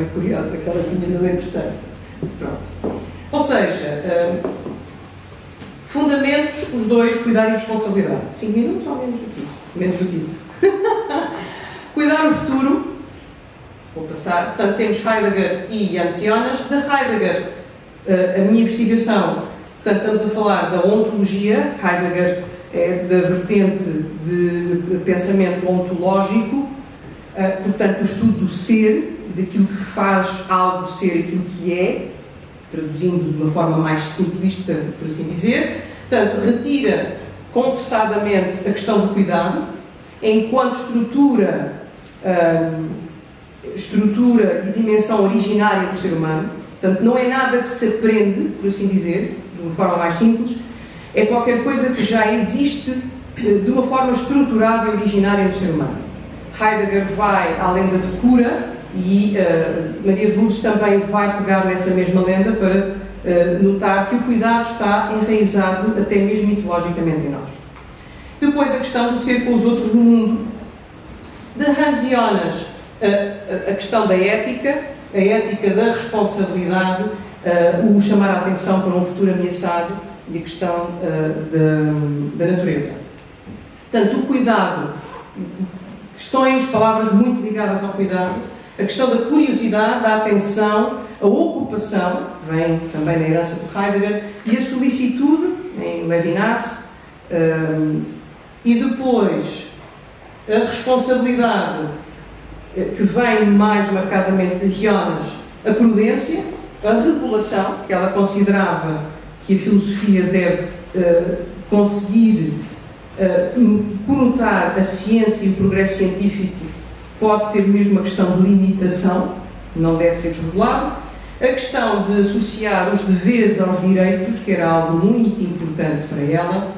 bem curiosa que ela tinha no entretanto. Pronto. Ou seja, fundamentos, os dois, cuidar e responsabilidade. 5 minutos ou menos do que isso? Menos do que isso. Cuidar o futuro. Vou passar. Portanto, temos Heidegger e Hans Jonas. De Heidegger, a minha investigação, portanto, estamos a falar da ontologia. Heidegger é da vertente de pensamento ontológico, portanto, o estudo do ser, daquilo que faz algo ser aquilo que é, traduzindo de uma forma mais simplista, por assim dizer. Portanto, retira confessadamente a questão do cuidado, enquanto estrutura e dimensão originária do ser humano. Portanto, não é nada que se aprende, por assim dizer, de uma forma mais simples, é qualquer coisa que já existe de uma forma estruturada e originária no ser humano. Heidegger vai à lenda de cura e Maria de Lourdes também vai pegar nessa mesma lenda para notar que o cuidado está enraizado até mesmo mitologicamente em nós. Depois a questão do ser com os outros no mundo. De Hans Jonas, a questão da ética, a ética da responsabilidade, o chamar a atenção para um futuro ameaçado e a questão da natureza. Portanto, o cuidado, questões, palavras muito ligadas ao cuidado, a questão da curiosidade, da atenção, a ocupação, vem também na herança de Heidegger, e a solicitude, em Levinas, e depois a responsabilidade, que vem mais marcadamente de Jonas, a prudência, a regulação, que ela considerava que a filosofia deve conseguir conotar a ciência e o progresso científico, pode ser mesmo uma questão de limitação, não deve ser desregulado. A questão de associar os deveres aos direitos, que era algo muito importante para ela,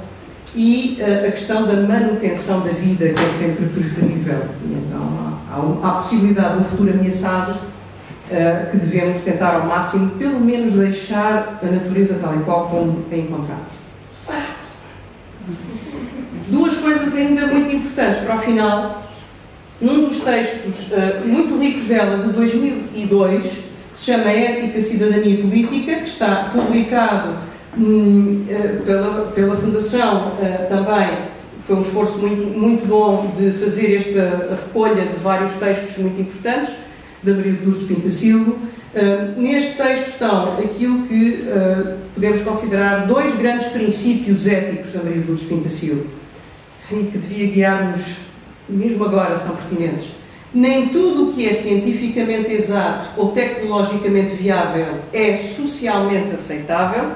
e a questão da manutenção da vida, que é sempre preferível. E então há a possibilidade de um futuro ameaçado que devemos tentar ao máximo, pelo menos deixar a natureza tal e qual como a encontramos. Duas coisas ainda muito importantes para o final. Num dos textos muito ricos dela, de 2002, que se chama Ética, Cidadania e Política, que está publicado pela Fundação também, foi um esforço muito bom de fazer esta recolha de vários textos muito importantes, da Maria de Lourdes Pintacilgo. Neste texto estão aquilo que podemos considerar dois grandes princípios éticos da Maria de Lourdes Pintacilgo, e que devia guiar-nos, mesmo agora, são pertinentes. Nem tudo o que é cientificamente exato ou tecnologicamente viável é socialmente aceitável.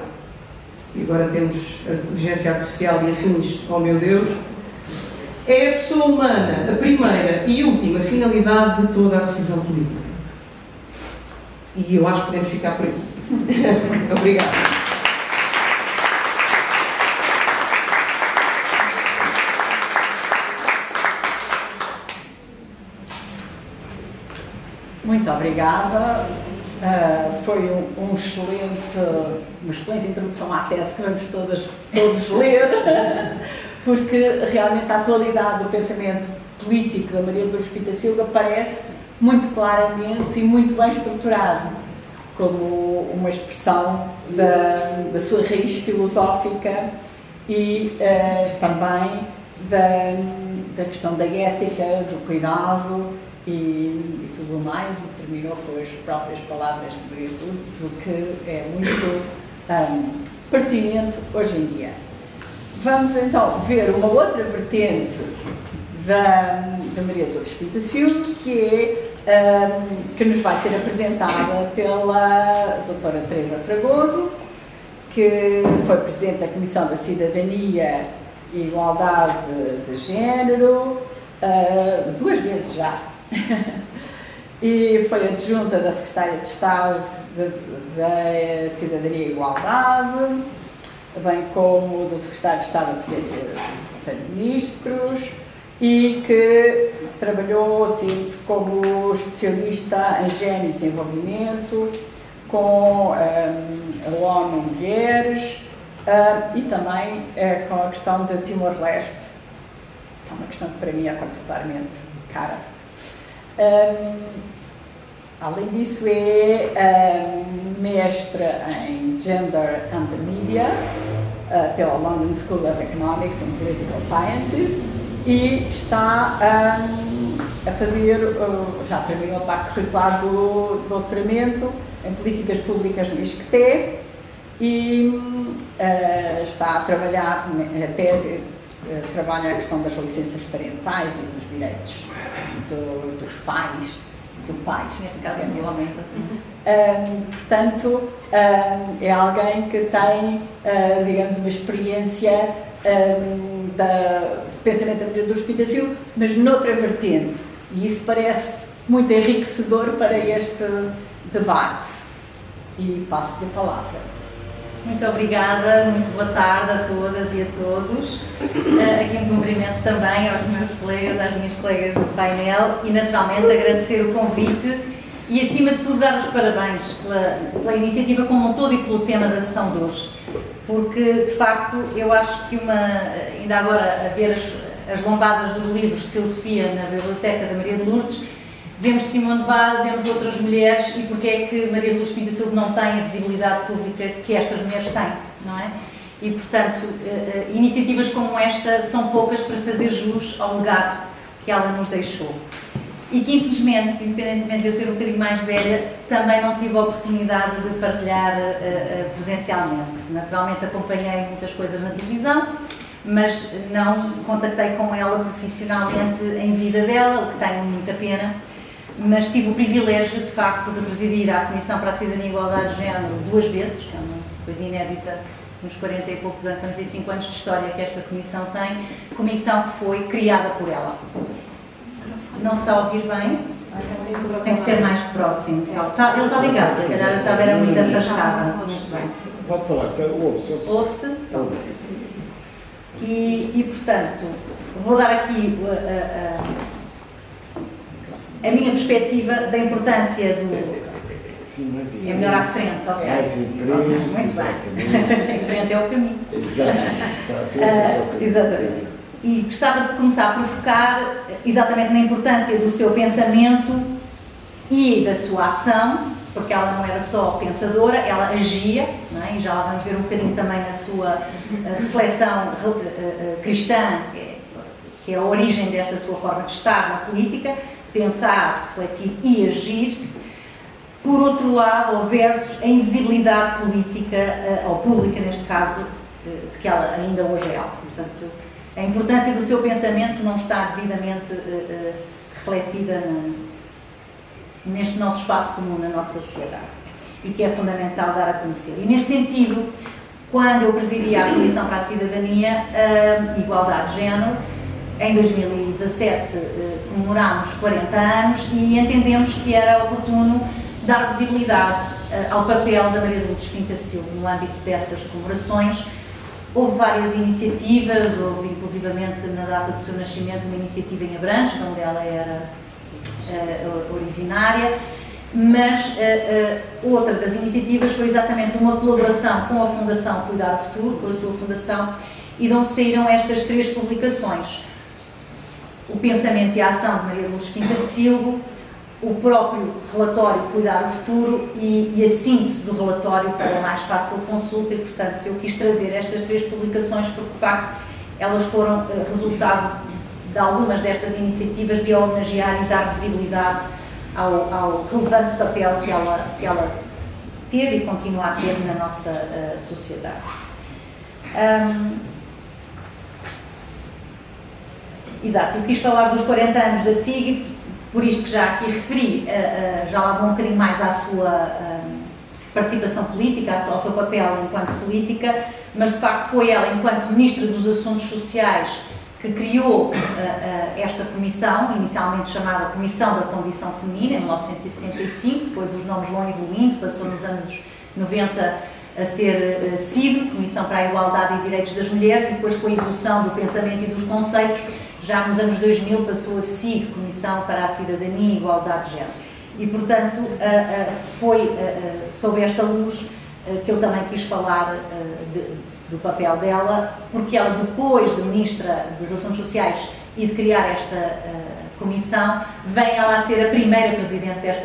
E agora temos a inteligência artificial e afins, oh meu Deus. É a pessoa humana a primeira e última finalidade de toda a decisão política. E eu acho que podemos ficar por aqui. Obrigada. Muito obrigada. Foi uma excelente introdução à tese que vamos todos ler, porque realmente a atualidade do pensamento político da Maria de Lourdes Pintacilgo aparece muito claramente e muito bem estruturado, como uma expressão da sua raiz filosófica e também da questão da ética, do cuidado e tudo mais, e terminou com as próprias palavras de Maria de Lourdes, o que é muito pertinente hoje em dia. Vamos então ver uma outra vertente da Maria de Lourdes Pintacilgo, que nos vai ser apresentada pela doutora Teresa Fragoso, que foi Presidente da Comissão da Cidadania e Igualdade de Género, 2 vezes já, e foi adjunta da Secretária de Estado da Cidadania e Igualdade, bem como do Secretário de Estado da Presidência do Conselho de Ministros, e que trabalhou assim como especialista em género e desenvolvimento com a ONU Mulheres e também com a questão de Timor-Leste, que é uma questão que para mim é particularmente cara. Além disso, é mestra em Gender and Media pela London School of Economics and Political Sciences e está a fazer, já terminou a parte curricular do doutoramento em Políticas Públicas no ISCTE e está a trabalhar, a tese trabalha a questão das licenças parentais e dos direitos dos pais, nesse caso é a minha homem. Portanto, é alguém que tem, digamos, uma experiência do pensamento da Maria de Lourdes Pinto da Silva, mas noutra vertente. E isso parece muito enriquecedor para este debate. E passo-lhe a palavra. Muito obrigada, muito boa tarde a todas e a todos. Aqui um cumprimento também aos meus colegas, às minhas colegas do painel e naturalmente agradecer o convite e acima de tudo dar os parabéns pela iniciativa como um todo e pelo tema da sessão de hoje. Porque de facto eu acho que ainda agora a ver as lombadas dos livros de filosofia na biblioteca da Maria de Lourdes, vemos Simone de Weil, vemos outras mulheres e porque é que Maria de Lourdes Pinto da Silva não tem a visibilidade pública que estas mulheres têm, não é? E, portanto, iniciativas como esta são poucas para fazer jus ao legado que ela nos deixou. E que, infelizmente, independentemente de eu ser um bocadinho mais velha, também não tive a oportunidade de partilhar presencialmente. Naturalmente acompanhei muitas coisas na televisão, mas não contactei com ela profissionalmente em vida dela, o que tenho muita pena. Mas tive o privilégio, de facto, de presidir a Comissão para a Cidadania e Igualdade de Género 2 vezes, que é uma coisa inédita nos 40 e poucos anos, 45 anos de história que esta comissão tem, comissão que foi criada por ela. Não se está a ouvir bem? Tem que ser mais próximo. Ele está ligado, se calhar estava era muito afastada. Muito bem. Pode falar, ouve-se. Ouve-se? E, portanto, vou dar aqui a minha perspectiva da importância do... Sim, mas é melhor à frente, ok? Mais em frente, muito bem. Em frente é o caminho. Exatamente. E gostava de começar por focar exatamente na importância do seu pensamento e da sua ação, porque ela não era só pensadora, ela agia, não é? E já lá vamos ver um bocadinho também na sua reflexão cristã, que é a origem desta sua forma de estar na política, pensar, refletir e agir. Por outro lado, ou versus a invisibilidade política, ou pública neste caso, de que ela ainda hoje é alvo. Portanto, a importância do seu pensamento não está devidamente refletida neste nosso espaço comum, na nossa sociedade, e que é fundamental dar a conhecer. E nesse sentido, quando eu presidia a Comissão para a Cidadania e Igualdade de Género, em 2017 comemorámos 40 anos e entendemos que era oportuno dar visibilidade ao papel da Maria de Lourdes Pinto da Silva no âmbito dessas comemorações. Houve várias iniciativas, houve inclusivamente na data do seu nascimento uma iniciativa em Abrantes, onde ela era originária, mas outra das iniciativas foi exatamente uma colaboração com a Fundação Cuidar o Futuro, com a sua fundação, e de onde saíram estas 3 publicações. O Pensamento e a Ação de Maria de Lourdes Pinto da Silva, o próprio relatório Cuidar o Futuro e a síntese do relatório para mais fácil consulta e, portanto, eu quis trazer estas 3 publicações porque, de facto, elas foram resultado de algumas destas iniciativas de homenagear e dar visibilidade ao relevante papel que ela teve e continua a ter na nossa sociedade. Exato, eu quis falar dos 40 anos da SIG, por isto que já aqui referi, já lá vou um bocadinho mais à sua participação política, ao seu papel enquanto política, mas de facto foi ela, enquanto Ministra dos Assuntos Sociais, que criou esta comissão, inicialmente chamada Comissão da Condição Feminina, em 1975, depois os nomes vão evoluindo, passou nos anos 90 a ser CID, Comissão para a Igualdade e Direitos das Mulheres, e depois com a evolução do pensamento e dos conceitos, já nos anos 2000 passou a SIG, Comissão para a Cidadania e Igualdade de Género. E, portanto, foi sob esta luz que eu também quis falar do papel dela, porque ela, depois de Ministra dos Assuntos Sociais e de criar esta comissão, vem ela a ser a primeira Presidente desta